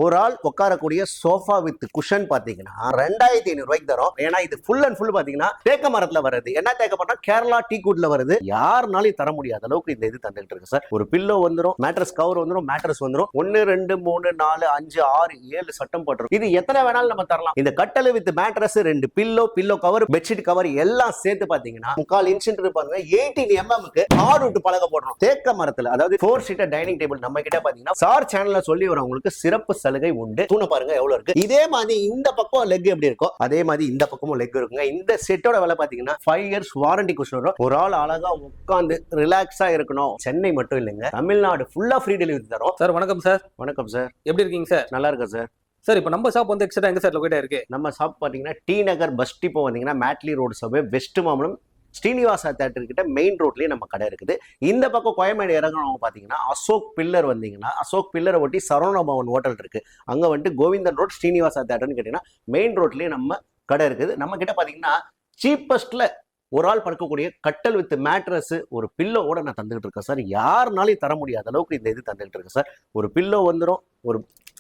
ஒரு ஆள் உட்காரக்கூடிய sofa with cushion பாத்தீங்கன்னா 2500 ரூபாய்க்கு தரும். ஏன்னா இது ஃபுல் அண்ட் ஃபுல் பாத்தீங்கன்னா தேக்க மரத்துல வருது. என்ன தேக்க மரம்? கேரளா டீ குட்ல வருது. யாருனாலும் தர முடியாத அளவுக்கு இந்த இது தந்துட்டு இருக்கு சார். ஒரு பில்லோ வந்துடும், மேட்ரஸ் கவர் வந்துடும், மேட்ரஸ் வந்துடும். 1 2 3 4 5 6 7 சட்டம் போட்டுரும். இது எத்தனை வேணாலும் நம்ம தரலாம். இந்த கட்டல் with mattress, 2 pillow cover, bedsheet cover எல்லாம் சேர்த்து பாத்தீங்கன்னா 3/4 இன்ச் இருப்பாங்க. 18 mm ஹார்ட் வுட் பலகை போடுறோம் தேக்க மரத்துல. அதாவது 4 சீட்டர் டைனிங் டேபிள் நம்ம கிட்ட பாத்தீங்கன்னா சார் சேனல்ல சொல்லி வரவங்களுக்கு சிறப்பு சலுகை உண்டு. தூண பாருங்க எவ்வளவு இருக்கு. இதே மாதிரி இந்த பக்கம் லெக் எப்படி இருக்கும் அதே மாதிரி இந்த பக்கமும் லெக் இருக்குங்க. இந்த செட்டோட விலை பாத்தீங்கன்னா 5 years வாரண்டி குஷன் வரும். ஒரு ஆள் அழகா உட்கார்ந்து ரிலாக்ஸா இருக்கணும். சென்னை மட்டும் இல்லைங்க, தமிழ்நாடு ஃபுல்லா ஃப்ரீ டெலிவரி தரோம். சார் வணக்கம் சார். வணக்கம் சார், எப்படி இருக்கீங்க சார்? நல்லா இருக்கேன் சார். சார் இப்போ நம்ம ஷாப் வந்து எக்ஸ்ட்ரா எங்க சார் லொகேட் இருக்கு? நம்ம ஷாப் பாத்தீங்கன்னா டி நகர் பஸ் டிப்போ வந்தீங்கன்னா மேட்லி ரோடு சபை வெஸ்ட் மாம்பலம் ஸ்ரீனிவாசா தேட்டர் கிட்ட மெயின் ரோட்லயே நம்ம கடை இருக்குது. இந்த பக்கம் கோயம்பேடு இறங்கணும் பாத்தீங்கன்னா அசோக் பில்லர் வந்தீங்கன்னா அசோக் பில்லரை ஒட்டி சரவண பவன் ஹோட்டல் இருக்கு. அங்க வந்துட்டு கோவிந்தன் ரோட் ஸ்ரீனிவாசா தேட்டர்னு கேட்டீங்கன்னா மெயின் ரோட்லயே நம்ம கடை இருக்குது. நம்ம கிட்ட பாத்தீங்கன்னா சீப்பஸ்ட்ல ஒரு ஆள் படுக்கக்கூடிய கட்டல் வித் மேட்ரஸ் ஒரு பில்லோட நான் தந்துகிட்டு இருக்கேன் சார். யாருனாலையும் தர முடியாத அளவுக்கு இந்த இது தந்துகிட்டு இருக்கேன் சார். ஒரு பில்லோ வந்துடும், ஒரு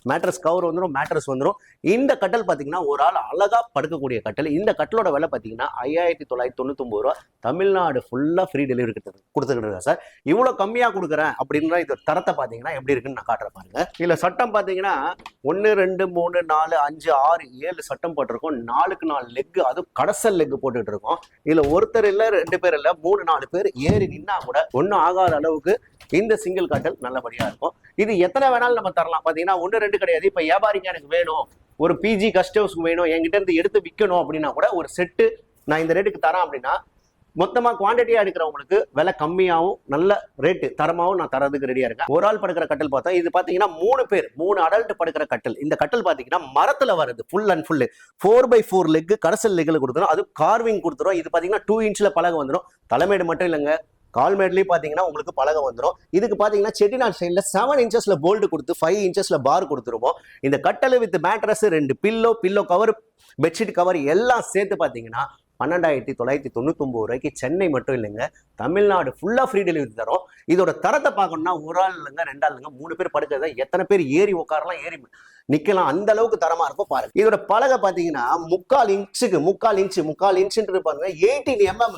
மேட்ரஸ் கவர் வந்துடும், மேட்ரஸ் வந்துடும். இந்த கட்டல் பார்த்தீங்கன்னா ஒரு ஆள் அழகா படுக்கக்கூடிய கட்டல். இந்த கட்டலோட விலை பார்த்தீங்கன்னா 5999 ரூபா. தமிழ்நாடு ஃபுல்லாக ஃப்ரீ டெலிவரி கொடுத்துக்கிட்டு இருக்கேன் சார். இவ்வளோ கம்மியாக கொடுக்குறேன் அப்படின்ற இது தரத்தை பார்த்தீங்கன்னா எப்படி இருக்குன்னு நான் காட்டுற பாருங்க. இதில் சட்டம் பார்த்தீங்கன்னா 1 2 3 4 5 6 7 சட்டம் போட்டிருக்கோம். 4க்கு 4 லெக், அதுவும் கடசல் லெக் போட்டுட்டு இருக்கோம். இதில் ஒருத்தர் இல்லை, 2 பேர் இல்லை, 3 4 பேர் ஏறி நின்னா கூட ஒன்றும் ஆகாத அளவுக்கு இந்த சிங்கிள் கட்டல் நல்லபடியா இருக்கும். இது எத்தனை வேணாலும் நம்ம தரலாம். பாத்தீங்கன்னா 1 2 கிடையாது. இப்ப வியாபாரிங்க எனக்கு வேணும், ஒரு பிஜி கஸ்டமர்ஸ்க்கு வேணும், என்கிட்ட இருந்து எடுத்து விற்கணும் அப்படின்னா கூட ஒரு செட்டு நான் இந்த ரேட்டுக்கு தரேன் அப்படின்னா மொத்தமா குவான்டிட்டியா எடுக்கிறவங்களுக்கு விலை கம்மியாகவும் நல்ல ரேட்டு தரமாகவும் நான் தரதுக்கு ரெடியா இருக்கேன். ஒரு ஆள் படுக்கிற கட்டல் பார்த்தா இது பாத்தீங்கன்னா 3 பேர் 3 அடல்ட் படுக்கிற கட்டல். இந்த கட்டல் பாத்தீங்கன்னா மரத்துல வருது. Full and full 4x4 leg கடசல் லெக்ல கொடுத்துரும். அது கார்விங் கொடுத்துரும். இது பாத்தீங்கன்னா 2 inchல பலகை வந்துடும். தலைமேடு மட்டும் இல்லைங்க, கால்மேட்லயும் பாத்தீங்கன்னா உங்களுக்கு பலகை வந்துடும். இதுக்கு பாத்தீங்கன்னா செட்டிநாடு ஸ்டைல்ல 7 inchesல போல்ட் கொடுத்து 5 inchesல பார் கொடுத்துருவோம். இந்த கட்டல் with mattress, 2 pillow cover, bedsheet cover எல்லாம் சேர்த்து பாத்தீங்கன்னா 12999 ரூபாய்க்கு சென்னை மட்டும் இல்லைங்க, தமிழ்நாடு ஃபுல்லா ஃப்ரீ டெலிவரி தரோம். இதோட தரத்தை பார்க்கணும்னா ஒரு ஆள் இல்லைங்க, 2 ஆள் இல்லைங்க, 3 பேர் படுக்கிறத எத்தனை பேர் ஏறி உட்காரலாம், ஏறி நிக்கலாம், அந்த அளவுக்கு தரமா இருக்கும் பாருங்க. இதோட பலகை பாத்தீங்கன்னா 3/4 இன்ச்சுன்னு இருப்பாங்க. 18 mm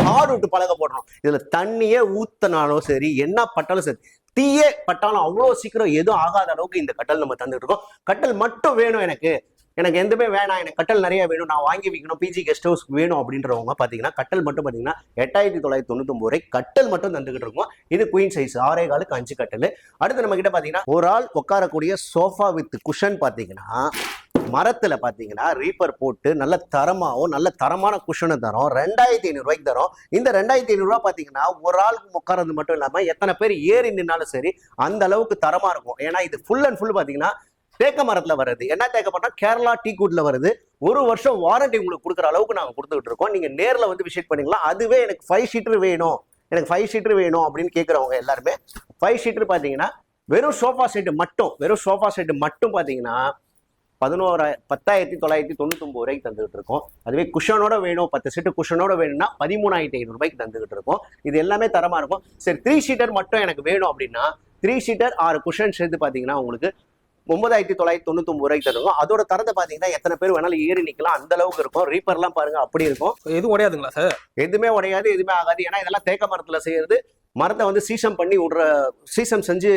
ஹார்ட் வுட் பலகை போடுறோம். இதுல தண்ணியே ஊத்தினாலும் சரி, என்ன பட்டாலும் சரி, தீயே பட்டாலும் அவ்வளவு சீக்கிரம் எதுவும் ஆகாத அளவுக்கு இந்த கட்டல் நம்ம தந்துட்டு இருக்கோம். கட்டல் மட்டும் வேணும் எனக்கு எதுவுமே வேணாம், எனக்கு கட்டல் நிறைய வேணும், நான் வாங்கி வைக்கணும், பிஜி கெஸ்ட் ஹவுஸ் வேணும் அப்படின்றவங்க பாத்தீங்கன்னா கட்டல் மட்டும் பாத்தீங்கன்னா 8999 ரூபாய் கட்டல் மட்டும் தந்துகிட்டு இருக்கோம். இது குயின் சைஸ் 6.25 5 கட்டல். அடுத்து நம்ம கிட்ட பாத்தீங்கன்னா ஒரு ஆள் உட்காரக்கூடிய சோஃபா வித் குஷன் பாத்தீங்கன்னா மரத்துல பாத்தீங்கன்னா ரீப்பர் போட்டு நல்ல தரமாவும் நல்ல தரமான குஷனை தரோம். 2500 ரூபாய்க்கு தரோம். இந்த 2500 ரூபாய் பாத்தீங்கன்னா ஒரு ஆளுக்கு உட்காரது மட்டும் இல்லாம எத்தனை பேர் ஏறி நின்னாலும் சரி அந்த அளவுக்கு தரமா இருக்கும். ஏன்னா இது ஃபுல் அண்ட் ஃபுல் பாத்தீங்கன்னா தேக்க மரத்துல வருது. என்ன தேக்க மரம்? கேரளா டீ குட்ல வருது. 1 வருஷம் வாரண்டி உங்களுக்கு கொடுக்குற அளவுக்கு நாங்க கொடுத்துட்டு இருக்கோம். நீங்க நேர்ல வந்து விசிட் பண்ணிக்கலாம். அதுவே எனக்கு 5 சீட்டர் வேணும், எனக்கு 5 சீட்டர் வேணும் அப்படின்னு கேட்கறவங்க எல்லாருமே 5 சீட்டர் பாத்தீங்கன்னா வெறும் சோஃபா செட் மட்டும் பாத்தீங்கன்னா 10,999 ரூபாய்க்கு தந்துகிட்டு இருக்கோம். அதுவே குஷனோட வேணும், 10 செட்டு குஷனோட வேணும்னா 13,500 ரூபாய்க்கு தந்துகிட்டு இருக்கோம். இது எல்லாமே தரமா இருக்கும். சரி 3 சீட்டர் மட்டும் எனக்கு வேணும் அப்படின்னா 3 சீட்டர் 6 குஷன் சேர்த்து பாத்தீங்கன்னா உங்களுக்கு 9,999 ரூபாய்க்கு தருவோம். அதோட தரத்தை பாத்தீங்கன்னா எத்தனை பேர் வேணாலும் ஏறி நிக்கலாம், அந்த அளவுக்கு இருக்கும். ரீப்பர் எல்லாம் பாருங்க அப்படி இருக்கும். எதுவும் உடையாதுங்களா சார்? எதுவுமே உடையாது, எதுவுமே ஆகாது. ஏன்னா இதெல்லாம் தேக்க மரத்துல செய்யறது. மரத்தை வந்து சீசம் பண்ணி சீசம் செஞ்சு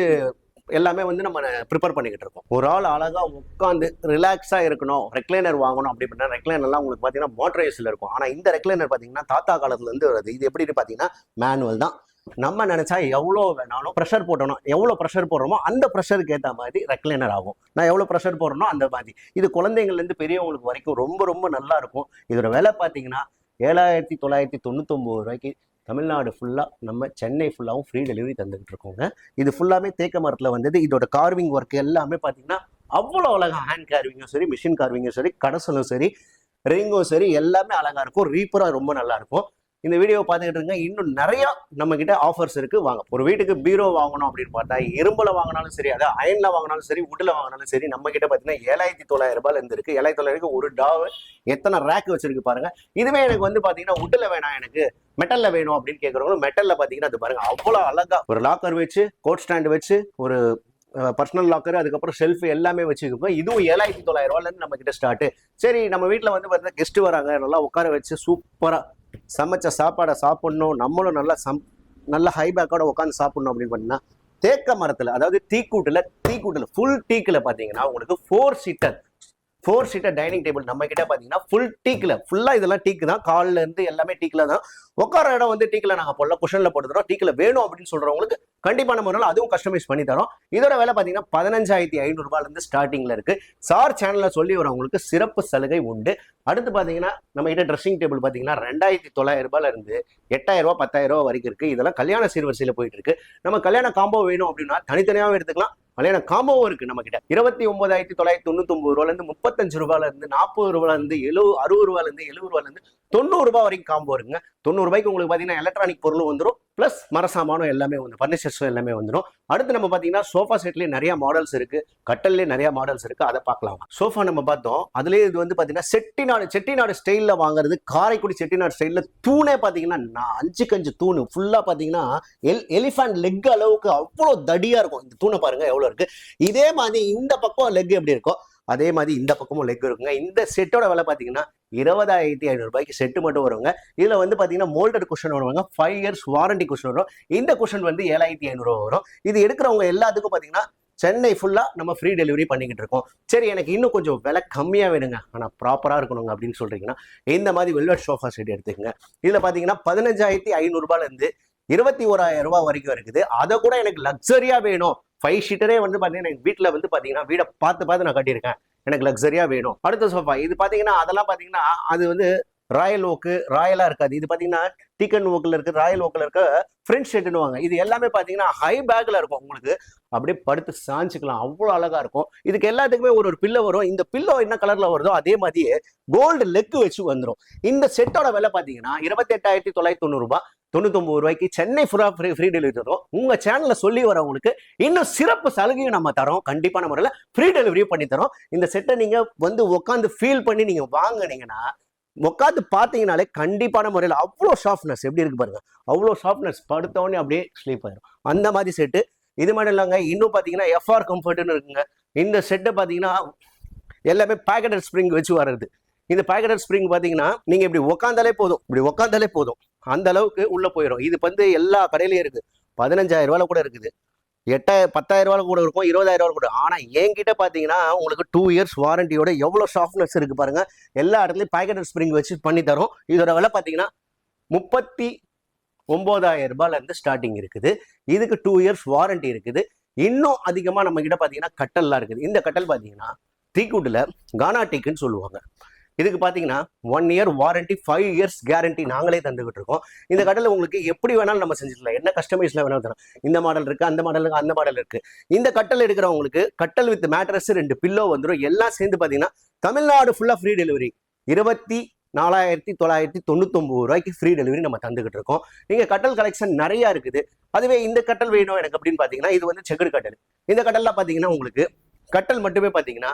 எல்லாமே வந்து நம்ம ப்ரிப்பேர் பண்ணிக்கிட்டு இருக்கோம். ஒரு ஆள் அழகா உட்காந்து ரிலாக்ஸா இருக்கணும், ரெக்லைனர் வாங்கணும் அப்படின்னா ரெக்லைனர்லாம் உங்களுக்கு பாத்தீங்கன்னா மோட்டரைஸ்ல இருக்கும். ஆனா இந்த ரெக்லைனர் பாத்தீங்கன்னா தாத்தா காலத்துல இருந்து வருது. இது எப்படி பாத்தீங்கன்னா மேனுவல் தான். நம்ம நினைச்சா எவ்வளவு வேணாலும் ப்ரெஷர் போட்டணும், எவ்வளவு ப்ரெஷர் போடுறோமோ அந்த ப்ரெஷருக்கு ஏற்ற மாதிரி ரெக்லைனர் ஆகும். நான் எவ்வளவு ப்ரெஷர் போடுறனோ அந்த மாதிரி. இது குழந்தைங்கள்ல இருந்து பெரியவங்களுக்கு வரைக்கும் ரொம்ப ரொம்ப நல்லா இருக்கும். இதோட விலை பாத்தீங்கன்னா 7,999 ரூபாய்க்கு தமிழ்நாடு ஃபுல்லா நம்ம சென்னை ஃபுல்லாவும் ஃப்ரீ டெலிவரி தந்துகிட்டு இருக்கோங்க. இது ஃபுல்லாமே தேக்க மரத்துல வந்தது. இதோட கார்விங் ஒர்க் எல்லாமே பாத்தீங்கன்னா அவ்வளவு அழகா, ஹேண்ட் கார்விங்கும் சரி, மிஷின் கார்விங்கும் சரி, கடசலும் சரி, ரிங்கும் சரி, எல்லாமே அழகா இருக்கும். ரீப்பரா ரொம்ப நல்லா இருக்கும். இந்த வீடியோ பார்த்துக்கிட்டு இருங்க. இன்னும் நிறைய நம்ம கிட்ட ஆஃபர்ஸ் இருக்கு. வாங்க. ஒரு வீட்டுக்கு பீரோ வாங்கணும் அப்படின்னு பார்த்தா இரும்புல வாங்கினாலும் சரி, அதாவது அயன்ல வாங்கினாலும் சரி, உட்ல வாங்கினாலும் சரி, நம்ம கிட்ட பாத்தீங்கன்னா 7,900 ரூபாயில இருந்து இருக்கு. 7,900 ஒரு டாவ் எத்தனை ரேக் வச்சிருக்கு பாருங்க. இதுவே எனக்கு வந்து பாத்தீங்கன்னா உட்ல வேணாம், எனக்கு மெட்டல்ல வேணும் அப்படின்னு கேட்கறவங்க மெட்டல்ல பாத்தீங்கன்னா அது பாருங்க அவ்வளவு அழகா ஒரு லாக்கர் வச்சு, கோட் ஸ்டாண்ட் வச்சு, ஒரு பர்சனல் லாக்கர், அதுக்கப்புறம் ஷெல்ஃப் எல்லாமே வச்சுக்கோங்க. இதுவும் 7,900 ரூபாயிலேருந்து நம்ம கிட்ட ஸ்டார்ட். சரி, நம்ம வீட்டில் வந்து பார்த்தீங்கன்னா கெஸ்ட் வராங்க, நல்லா உட்கார வச்சு சூப்பராக சமைச்ச சாப்பாடை சாப்பிடணும், நம்மளும் நல்ல ஹை பேக்கோட உட்காந்து சாப்பிடணும் அப்படின்னு பார்த்தீங்கன்னா தேக்க மரத்தில், அதாவது தீக்கூட்டில் ஃபுல் டீக்கில் பார்த்தீங்கன்னா உங்களுக்கு 4 சீட்டர் டைனிங் டேபிள் நம்ம கிட்ட பார்த்தீங்கன்னா ஃபுல்லாக இதெல்லாம் டீக்கு தான். காலில் இருந்து எல்லாமே டீக்கில் தான். உட்கார இடம் வந்து டீக்கில் நாங்கள் போடல, குஷனில் போட்டு தரோம். டீக்கில் வேணும் அப்படின்னு சொல்கிறவங்களுக்கு கண்டிப்பான முறையில் அதுவும் கஸ்டமைஸ் பண்ணி தரோம். இதோட விலை பார்த்தீங்கன்னா 15,500 ரூபாயிலேருந்து ஸ்டார்டிங்கில் இருக்கு. சார் சேனலில் சொல்லி வரவங்களுக்கு சிறப்பு சலுகை உண்டு. அடுத்து பார்த்தீங்கன்னா நம்ம கிட்ட ட்ரெஸ்ஸிங் டேபிள் பார்த்தீங்கன்னா 2,900 ரூபாயிலிருந்து 8,000 ரூபா 10,000 ரூபா வரைக்கும் இருக்கு. இதெல்லாம் கல்யாண சீர்வரிசையில் போயிட்டு இருக்கு. நம்ம கல்யாண காம்போ வேணும் அப்படின்னா தனித்தனியாகவும் எடுத்துக்கலாம், கல்யாண காம்போவும் இருக்கு நம்ம கிட்ட. 29,999 ரூபாயிலிருந்து 35 ரூபாயிலிருந்து 40 ரூபாயிலிருந்து 60 ரூபாயிலிருந்து 70 ரூபாயிலிருந்து 90 ரூபாய் வரைக்கும் காம்போ இருக்குங்க. 90 ரூபாய்க்கு உங்களுக்கு பார்த்தீங்கன்னா எலக்ட்ரானிக் பொருளும் வந்துடும், பிளஸ் மரசாமானம் எல்லாமே வந்து ஃபர்னிச்சர்ஸும் எல்லாமே வந்துடும். அடுத்து நம்ம பார்த்தீங்கன்னா சோஃபா செட்லேயே நிறைய மாடல்ஸ் இருக்கு, கட்டல்லே நிறைய மாடல்ஸ் இருக்கு, அதை பார்க்கலாம். சோஃபா நம்ம பார்த்தோம், அதுலேயே இது வந்து பார்த்தீங்கன்னா செட்டிநாடு ஸ்டைலில் வாங்குறது. காரைக்குடி செட்டிநாடு ஸ்டைலில் தூணே பார்த்தீங்கன்னா 5 தூணு ஃபுல்லாக பார்த்தீங்கன்னா எலிஃபண்ட் லெக் அளவுக்கு அவ்வளோ தடியாக இருக்கும். இந்த தூணை பாருங்க எவ்வளோ இருக்கு. இதே மாதிரி இந்த பக்கம் லெக் எப்படி இருக்கோ அதே மாதிரி இந்த பக்கமும் லெக் இருக்குங்க. இந்த செட்டோட விலை பார்த்தீங்கன்னா 20,500 ரூபாய்க்கு செட்டு மட்டும் வருவாங்க. இதுல வந்து பாத்தீங்கன்னா மோல்டட் குஷன் வருவாங்க, 5 இயர்ஸ் வாரண்டி குஷன் வரும். இந்த குஷன் வந்து 7,500 ரூபா வரும். இது எடுக்கிறவங்க எல்லாத்துக்கும் பாத்தீங்கன்னா சென்னை ஃபுல்லா நம்ம ஃப்ரீ டெலிவரி பண்ணிக்கிட்டு இருக்கோம். சரி, எனக்கு இன்னும் கொஞ்சம் விலை கம்மியா வேணுங்க, ஆனா ப்ராப்பரா இருக்கணுங்க அப்படின்னு சொல்றீங்கன்னா இந்த மாதிரி வெல்வெட் சோஃபா செட் எடுத்துக்கங்க. இதுல பாத்தீங்கன்னா 15,500 ரூபாயில இருந்து 21,000 ரூபாய் வரைக்கும் இருக்குது. அதை கூட எனக்கு லக்ஸரியா வேணும், 5 சீட்டரே வந்து பாத்தீங்கன்னா எங்க வீட்டுல வந்து பாத்தீங்கன்னா வீடை பார்த்து நான் கட்டியிருக்கேன், எனக்கு லக்ஸரியா வேணும். அடுத்த சோஃபா இது பாத்தீங்கன்னா அதெல்லாம் பாத்தீங்கன்னா அது வந்து ராயலா இருக்காது. இது பாத்தீங்கன்னா டீக்கன் ஓக்கில் இருக்கு, ராயல் ஓக்கில் இருக்க ஃப்ரெண்ட்ஸ் செட்டுன்னு. இது எல்லாமே பாத்தீங்கன்னா ஹை பேக்ல இருக்கும், உங்களுக்கு அப்படியே படுத்து சாஞ்சிக்கலாம், அவ்வளவு அழகா இருக்கும். இதுக்கு எல்லாத்துக்குமே ஒரு பில்லோ வரும். இந்த பில்லோ என்ன கலர்ல வருதோ அதே மாதிரியே கோல்டு லெக் வச்சு வந்துடும். இந்த செட்டோட விலை பாத்தீங்கன்னா 28,990 ரூபாய், 99 ரூபாய்க்கு சென்னை ஃப்ரீ டெலிவரி தரும். உங்க சேனல்ல சொல்லி வரவங்களுக்கு இன்னும் சிறப்பு சலுகையும் நம்ம தரோம், கண்டிப்பான முறையில் ஃப்ரீ டெலிவரி பண்ணி தரோம். இந்த செட்டை நீங்க வந்து உட்காந்து ஃபீல் பண்ணி நீங்க வாங்கினீங்கன்னா, உட்காந்து பார்த்தீங்கனாலே கண்டிப்பான முறையில் அவ்வளோ சாஃப்ட்னஸ் எப்படி இருக்கு பாருங்க, அவ்வளோ சாஃப்ட்னஸ், படுத்தவொடனே அப்படியே ஸ்லீப் ஆயிடும் அந்த மாதிரி செட்டு. இது மட்டும் இல்லைங்க, இன்னும் பார்த்தீங்கன்னா FR கம்ஃபர்ட்னு இருக்குங்க. இந்த செட்டை பார்த்தீங்கன்னா எல்லாமே பேக்கெட்டட் ஸ்ப்ரிங் வச்சு வர்றது. இந்த பேக்கெட்டட் ஸ்ப்ரிங் பார்த்தீங்கன்னா நீங்க இப்படி உட்காந்தாலே போதும், அந்த அளவுக்கு உள்ள போயிடும். இது வந்து எல்லா கடையிலயும் இருக்கு, 15,000 ரூபாயில கூட இருக்குது, 10,000 ரூபாயில கூட இருக்கும், 20,000 ரூபாய் கூட. ஆனா என்கிட்ட பாத்தீங்கன்னா உங்களுக்கு 2 இயர்ஸ் வாரண்டியோட எவ்வளவு சாஃப்ட்னஸ் இருக்கு பாருங்க. எல்லா இடத்துலயும் பேக்கெட் ஸ்ப்ரிங் வச்சு பண்ணி தரும். இதோட விலை பாத்தீங்கன்னா 39,000 ரூபாயில இருந்து ஸ்டார்டிங் இருக்குது. இதுக்கு 2 இயர்ஸ் வாரண்டி இருக்குது. இன்னும் அதிகமா நம்ம கிட்ட பாத்தீங்கன்னா கட்டல்லாம் இருக்குது. இந்த கட்டல் பாத்தீங்கன்னா டீக்குட்ல கானா டீக்குன்னு சொல்லுவாங்க. இதுக்கு பாத்தீங்கன்னா 1 இயர் வாரண்டி, 5 இயர்ஸ் கேரண்டி நாங்களே தந்துகிட்டு இருக்கோம். இந்த கட்டல உங்களுக்கு எப்படி வேணாலும் நம்ம செஞ்சுக்கலாம், என்ன கஸ்டமைஸ்ல வேணாலும் தரோம். இந்த மாடல் இருக்கு, அந்த மாடல் இருக்கு, அந்த மாடல் இருக்கு. இந்த கட்டல் எடுக்கிறவங்களுக்கு கட்டல் வித் மேட்ரஸ் 2 பில்லோ வந்துடும். எல்லாம் சேர்ந்து பாத்தீங்கன்னா தமிழ்நாடு ஃபுல்லா ஃப்ரீ டெலிவரி 24,999 ரூபாய்க்கு ஃப்ரீ டெலிவரி நம்ம தந்துகிட்டு இருக்கோம். நீங்க கட்டல் கலெக்ஷன் நிறைய இருக்குது. அதுவே இந்த கட்டல் வேணும் எனக்கு அப்படின்னு பாத்தீங்கன்னா இது வந்து செக்குடு கட்டல். இந்த கட்டல்லாம் பாத்தீங்கன்னா உங்களுக்கு கட்டல் மட்டுமே பாத்தீங்கன்னா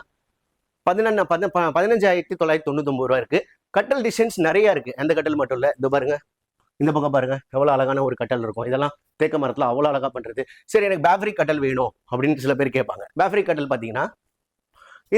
15,999 ரூபா இருக்கு. கட்டல் டிசைன்ஸ் நிறைய இருக்கு, அந்த கட்டல் மட்டும் இல்ல. இது பாருங்க, இந்த பக்கம் பாருங்க, எவ்வளவு அழகான ஒரு கட்டல் இருக்கும். இதெல்லாம் தேக்க மரத்துல அவ்வளவு அழகா பண்றது. சரி, எனக்கு பேப்ரிக் கட்டல் வேணும் அப்படின்னு சில பேர் கேட்பாங்க. பேப்ரிக் கட்டல் பாத்தீங்கன்னா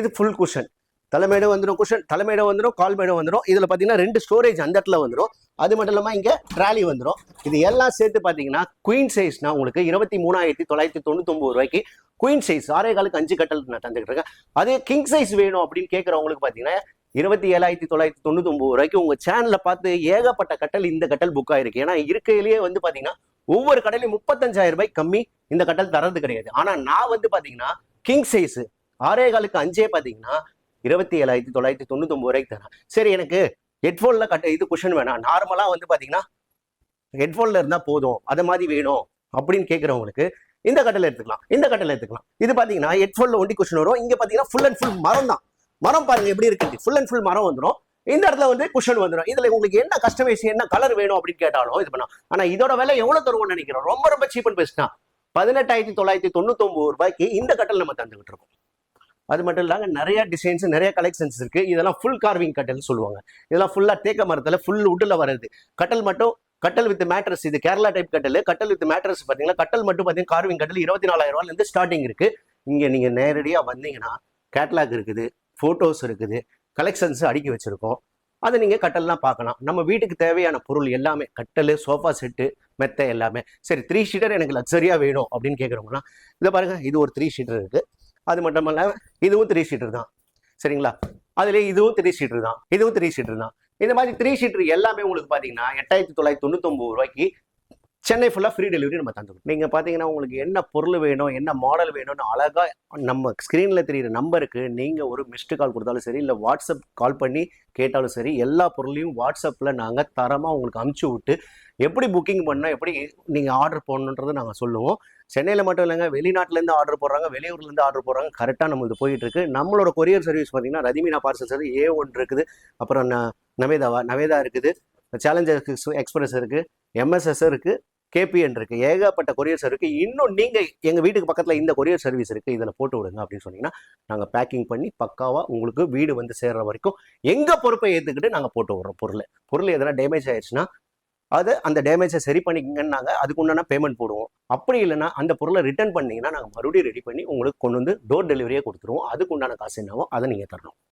இது ஃபுல் குஷன், தலைமையிடம் வந்துடும், குஷன் தலைமையிடம் வந்துடும், கால் மேடம் வந்துடும். இதுல பாத்தீங்கன்னா 2 ஸ்டோரேஜ் அந்த இடத்துல வந்துடும். அது மட்டும் இல்லாம இங்க ட்ராலி வந்துடும். இது எல்லாம் சேர்த்து பாத்தீங்கன்னா குயின் சைஸ்னா உங்களுக்கு 23,999 ரூபாய்க்கு குயின் சைஸ் 6.5 கட்டல் நான் தந்துகிட்டு இருக்கேன். அதே கிங் சைஸ் வேணும் அப்படின்னு கேட்கறவங்களுக்கு பாத்தீங்கன்னா 27,999 ரூபாய்க்கு உங்க சேனல்ல பார்த்து ஏகப்பட்ட கட்டல் இந்த கட்டல் புக் ஆயிருக்கு. ஏன்னா இருக்கையிலேயே வந்து பாத்தீங்கன்னா ஒவ்வொரு கடையிலும் 35,000 ரூபாய் கம்மி இந்த கட்டல் தரது கிடையாது. ஆனா நான் வந்து பாத்தீங்கன்னா கிங் சைஸ் 6.5 பாத்தீங்கன்னா 27,999 ரூபாய்க்கு தரேன். சரி, எனக்கு ஹெட்ஃபோன்ல இது குஷன் வேணாம், நார்மலா வந்து பாத்தீங்கன்னா ஹெட்ஃபோன்ல இருந்தா போதும், அதை மாதிரி வேணும் அப்படின்னு கேட்கறவங்களுக்கு இந்த கட்டல் எடுத்துக்கலாம். இது பாத்தீங்கன்னா ஹெட்ஃபோன்ல ஒண்டி குஷன் வரும். இங்க பாத்தீங்கன்னா ஃபுல் அண்ட் ஃபுல் மரம் தான். மரம் பாருங்க எப்படி இருக்கு, ஃபுல் அண்ட் ஃபுல் மரம் வந்துடும். இந்த இடத்துல வந்து குஷன் வந்துடும். இதுல உங்களுக்கு என்ன கஸ்டமைஸ், என்ன கலர் வேணும் அப்படின்னு கேட்டாலும் இது பண்ணலாம். ஆனா இதோட விலை எவ்வளவு தருவோம்னு நினைக்கிறோம், ரொம்ப சீப் அண்ட் பெஸ்ட் தான். 18,999 ரூபாய்க்கு இந்த கட்டல் நம்ம தந்துகிட்டு இருக்கோம். அது மட்டும் இல்லாம நிறைய டிசைன்ஸ், நிறைய கலெக்ஷன்ஸ் இருக்கு. இதெல்லாம் ஃபுல் கார்விங் கட்டல் சொல்லுவாங்க. இதெல்லாம் ஃபுல்லா தேக்க மரத்துல ஃபுல் உட்ல வருது. கட்டல் மட்டும் கட்டல் வித் மேட்ரஸ், இது கேரளா டைப் கட்டல். கட்டல் வித் மேட்ரஸ் பார்த்தீங்கன்னா கட்டல் மட்டும் பார்த்தீங்கன்னா கார்விங் கட்டல் 24,000 ரூபாயிலேருந்து ஸ்டார்டிங் இருக்கு. இங்கே நீங்கள் நேரடியாக வந்தீங்கன்னா கேட்லாக் இருக்குது, ஃபோட்டோஸ் இருக்குது, கலெக்ஷன்ஸ் அடுக்கி வச்சிருக்கோம். அதை நீங்கள் கட்டல்லாம் பார்க்கலாம். நம்ம வீட்டுக்கு தேவையான பொருள் எல்லாமே, கட்டல், சோஃபா செட்டு, மெத்தை எல்லாமே. சரி 3 சீட்டர் எனக்கு லக்ஸரியாக வேணும் அப்படின்னு கேட்குறவங்களாம் இதை பாருங்க, இது ஒரு 3 சீட்டர் இருக்கு. அது மட்டும் இல்லாமல் இதுவும் 3 சீட்டர் தான், சரிங்களா? அதுலேயே இதுவும் 3 சீட்டர் தான், இதுவும் 3 சீட்டர் தான். இந்த மாதிரி 3 சீட்டர் எல்லாமே உங்களுக்கு பார்த்தீங்கன்னா 8,999 ரூபாய்க்கு சென்னை ஃபுல்லாக ஃப்ரீ டெலிவரி நம்ம தந்துடும். நீங்கள் பார்த்தீங்கன்னா உங்களுக்கு என்ன பொருள் வேணும், என்ன மாடல் வேணும்னு அழகாக நம்ம ஸ்க்ரீனில் தெரியுற நம்பருக்கு நீங்கள் ஒரு மிஸ்டு கால் கொடுத்தாலும் சரி, இல்லை வாட்ஸ்அப் கால் பண்ணி கேட்டாலும் சரி, எல்லா பொருளையும் வாட்ஸ்அப்பில் நாங்கள் தரமாக உங்களுக்கு அமுச்சு விட்டு எப்படி புக்கிங் பண்ணால் எப்படி நீங்கள் ஆர்டர் போடணுன்றதை நாங்கள் சொல்லுவோம். சென்னையில் மட்டும் இல்லைங்க, வெளிநாட்டிலேருந்து ஆர்டர் போடுறாங்க, வெளியூர்லேருந்து ஆர்டர் போடுறாங்க. கரெக்டாக நம்மளுக்கு போயிட்டு இருக்கு. நம்மளோட கொரியர் சர்வீஸ் பார்த்தீங்கன்னா ரதிமீனா பார்சல் சர்வீஸ் A1 இருக்குது, அப்புறம் நவேதா இருக்குது, சேலஞ்சர் எக்ஸ்பிரஸ் இருக்குது, MSS இருக்குது, KPN இருக்கு. ஏகப்பட்ட கொரியர் சர்வீஸ் இருக்கு. இன்னும் நீங்க எங்க வீட்டுக்கு பக்கத்துல இந்த கொரியர் சர்வீஸ் இருக்கு, இதுல போட்டு விடுங்க அப்படின்னு சொன்னீங்கன்னா நாங்க பேக்கிங் பண்ணி பக்காவா உங்களுக்கு வீடு வந்து சேர்ற வரைக்கும் எங்க பொறுப்பை ஏத்துக்கிட்டு நாங்க போட்டு விடுறோம். பொருள் எதனா டேமேஜ் ஆயிடுச்சுன்னா அந்த டேமேஜை சரி பண்ணிக்கங்கன்னு நாங்க அதுக்கு உண்டான பேமெண்ட் போடுவோம். அப்படி இல்லைன்னா அந்த பொருளை ரிட்டர்ன் பண்ணீங்கன்னா நாங்க மறுபடியும் ரெடி பண்ணி உங்களுக்கு கொண்டு வந்து டோர் டெலிவரியே கொடுத்துருவோம். அதுக்கு உண்டான காசு என்னவோ அதை நீங்க தரணும்.